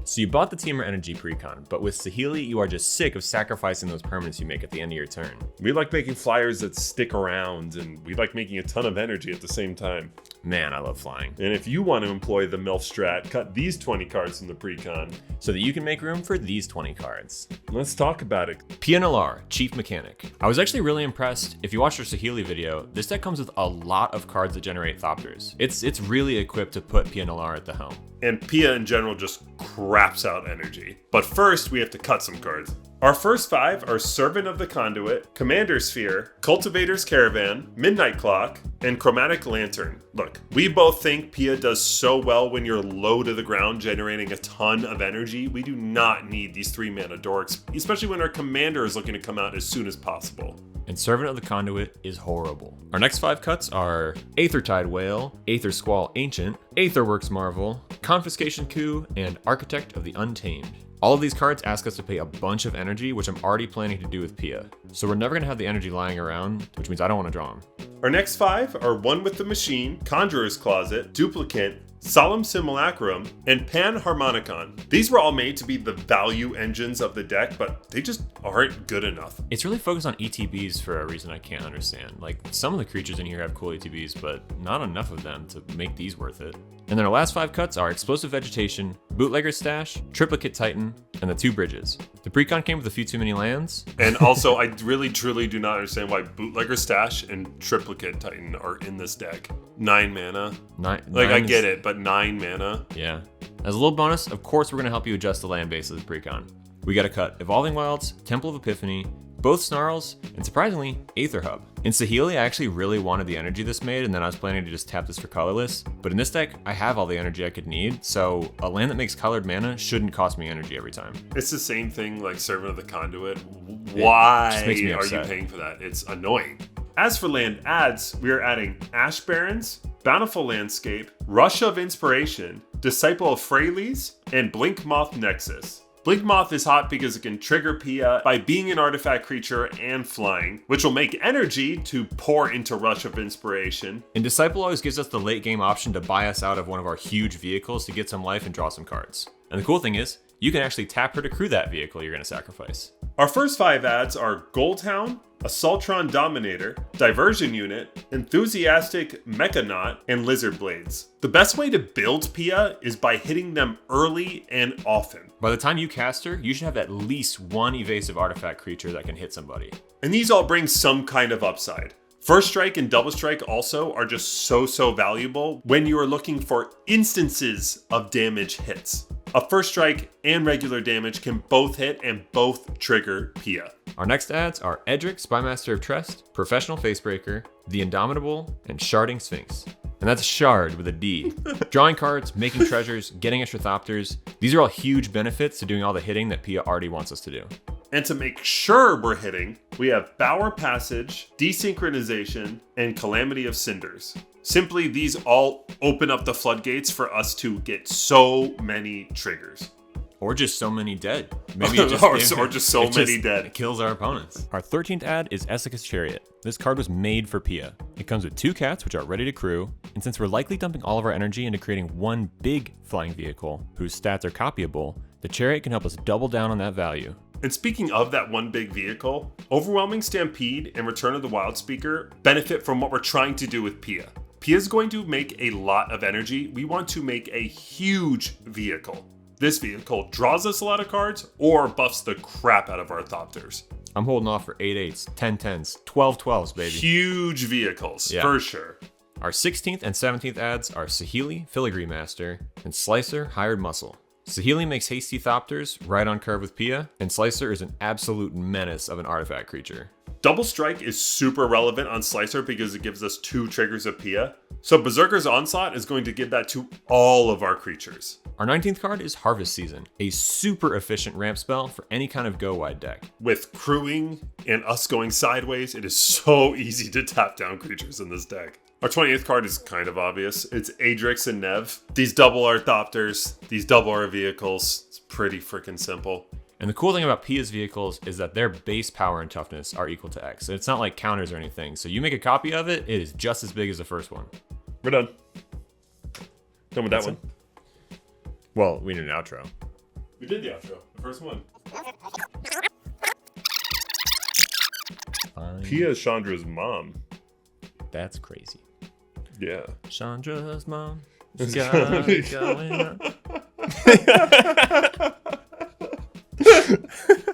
So you bought the Teamer Energy Precon, but with Saheeli, you are just sick of sacrificing those permanents you make at the end of your turn. We like making flyers that stick around, and we like making a ton of energy at the same time. Man, I love flying. And if you want to employ the MILF strat, cut these 20 cards from the Precon, so that you can make room for these 20 cards. Let's talk about it. Pia Nalaar, Chief Mechanic. I was actually really impressed. If you watched our Saheeli video, this deck comes with a lot of cards that generate Thopters. It's really equipped to put Pia Nalaar at the helm. And Pia in general just craps out energy. But first, we have to cut some cards. Our first 5 are Servant of the Conduit, Commander Sphere, Cultivator's Caravan, Midnight Clock, and Chromatic Lantern. Look, we both think Pia does so well when you're low to the ground, generating a ton of energy. We do not need these 3-mana dorks, especially when our commander is looking to come out as soon as possible. And Servant of the Conduit is horrible. Our next 5 cuts are Aethertide Whale, Aether Squall Ancient, Aetherworks Marvel, Confiscation Coup, and Architect of the Untamed. All of these cards ask us to pay a bunch of energy, which I'm already planning to do with Pia. So we're never going to have the energy lying around, which means I don't want to draw them. Our next 5 are One with the Machine, Conjurer's Closet, Duplicate, Solemn Simulacrum, and Panharmonicon. These were all made to be the value engines of the deck, but they just aren't good enough. It's really focused on ETBs for a reason I can't understand. Like, some of the creatures in here have cool ETBs, but not enough of them to make these worth it. And then our last 5 cuts are Explosive Vegetation, Bootlegger's Stash, Triplicate Titan, and the 2 Bridges. The Precon came with a few too many lands. And also, I really truly do not understand why Bootlegger's Stash and Triplicate Titan are in this deck. 9 mana. I get it, but 9 mana. Yeah. As a little bonus, of course, we're going to help you adjust the land base of the Precon. We got to cut Evolving Wilds, Temple of Epiphany, both Snarls, and surprisingly, Aether Hub. In Saheeli, I actually really wanted the energy this made, and then I was planning to just tap this for colorless. But in this deck, I have all the energy I could need, so a land that makes colored mana shouldn't cost me energy every time. It's the same thing like Servant of the Conduit. Why are you upset. paying for that? It's annoying. As for land adds, we are adding Ash Barrens, Bountiful Landscape, Rush of Inspiration, Disciple of Freyleys, and Blink Moth Nexus. Blink Moth is hot because it can trigger Pia by being an artifact creature and flying, which will make energy to pour into Rush of Inspiration. And Disciple always gives us the late game option to buy us out of one of our huge vehicles to get some life and draw some cards. And the cool thing is, you can actually tap her to crew that vehicle you're going to sacrifice. Our first 5 adds are Goldhound, Assaultron Dominator, Diversion Unit, Enthusiastic Mechanaut, and Lizard Blades. The best way to build Pia is by hitting them early and often. By the time you cast her, you should have at least one evasive artifact creature that can hit somebody. And these all bring some kind of upside. First Strike and Double Strike also are just so valuable when you are looking for instances of damage hits. A First Strike and regular damage can both hit and both trigger Pia. Our next adds are Edric, Spymaster of Trest, Professional Facebreaker, The Indomitable, and Sharding Sphinx. And that's Shard with a D. Drawing cards, making treasures, getting extra Thopters. These are all huge benefits to doing all the hitting that Pia already wants us to do. And to make sure we're hitting, we have Bower Passage, Desynchronization, and Calamity of Cinders. Simply, these all open up the floodgates for us to get so many triggers. Or just so many dead. Maybe it just, or just so many dead. It kills our opponents. Our 13th ad is Essica's Chariot. This card was made for Pia. It comes with 2 cats, which are ready to crew, and since we're likely dumping all of our energy into creating one big flying vehicle, whose stats are copyable, the Chariot can help us double down on that value. And speaking of that one big vehicle, Overwhelming Stampede and Return of the Wild Speaker benefit from what we're trying to do with Pia. Pia's going to make a lot of energy. We want to make a huge vehicle. This vehicle draws us a lot of cards or buffs the crap out of our Thopters. I'm holding off for 8/8s, 10/10s, 12/12s, baby. Huge vehicles, for sure. Our 16th and 17th adds are Saheeli, Filigree Master, and Slicer, Hired Muscle. Saheeli makes hasty Thopters right on curve with Pia, and Slicer is an absolute menace of an artifact creature. Double Strike is super relevant on Slicer because it gives us 2 triggers of Pia. So Berserker's Onslaught is going to give that to all of our creatures. Our 19th card is Harvest Season, a super efficient ramp spell for any kind of go-wide deck. With crewing and us going sideways, it is so easy to tap down creatures in this deck. Our 28th card is kind of obvious. It's Adrix and Nev. These double our Thopters, these double our vehicles. It's pretty freaking simple. And the cool thing about Pia's vehicles is that their base power and toughness are equal to X. It's not like counters or anything. So you make a copy of it, it is just as big as the first one. We're done. Done with that one. Well, we need an outro. We did the outro. The first one. Fine. Pia is Chandra's mom. That's crazy. Yeah. Chandra's mom. She's got it going on.